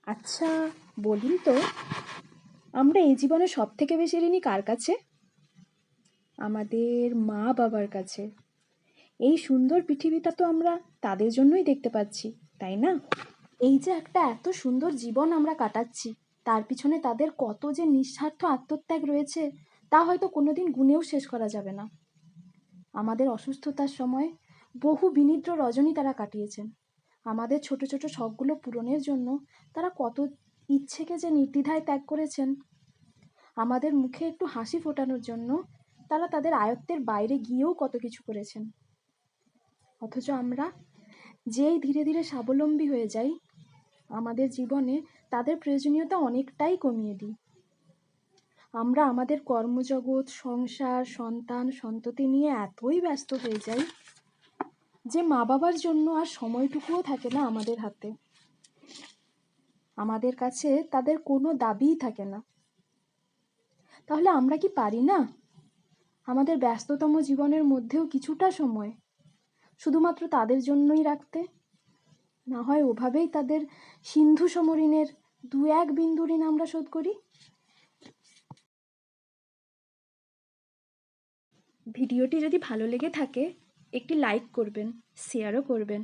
আচ্ছা, বলুন তো, আমরা এই জীবনে সব থেকে বেশি ঋণী কার কাছে? আমাদের মা বাবার কাছে। এই সুন্দর পৃথিবীটা তো আমরা তাদের জন্যই দেখতে পাচ্ছি, তাই না? এই যে একটা এত সুন্দর জীবন আমরা কাটাচ্ছি, তার পিছনে তাদের কত যে নিঃস্বার্থ আত্মত্যাগ রয়েছে তা হয়তো কোনোদিন গুণেও শেষ করা যাবে না। আমাদের অসুস্থতার সময় বহু বিনিদ্র রজনী তারা কাটিয়েছেন। আমাদের ছোট ছোট শখগুলো পূরণের জন্য তারা কত ইচ্ছেকে যে নির্দ্বিধায় ত্যাগ করেছেন। আমাদের মুখে একটু হাসি ফোটানোর জন্য তারা তাদের আয়ত্তের বাইরে গিয়েও কত কিছু করেছেন। অথচ আমরা যেই ধীরে ধীরে স্বাবলম্বী হয়ে যাই, আমাদের জীবনে তাদের প্রয়োজনীয়তা অনেকটাই কমিয়ে দিই। আমরা আমাদের কর্মজগৎ, সংসার, সন্তান, সন্ততি নিয়ে এতই ব্যস্ত হয়ে যাই যে মা বাবার জন্য আর সময়টুকুও থাকে না আমাদের হাতে। আমাদের কাছে তাদের কোনো দাবিই থাকে না। তাহলে আমরা কি পারি না আমাদের ব্যস্ততম জীবনের মধ্যেও কিছুটা সময় শুধুমাত্র তাদের জন্যই রাখতে? না হয় ওভাবেই তাদের সিন্ধু সমঋণের 2-1 বিন্দু ঋণ আমরা শোধ করি। ভিডিওটি যদি ভালো লেগে থাকে একটি লাইক করবেন, শেয়ারও করবেন,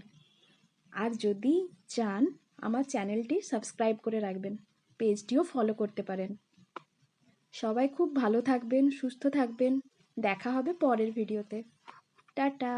আর যদি চান আমার চ্যানেলটি সাবস্ক্রাইব করে রাখবেন, পেজটিও ফলো করতে পারেন। সবাই খুব ভালো থাকবেন, সুস্থ থাকবেন। দেখা হবে পরের ভিডিওতে। টাটা।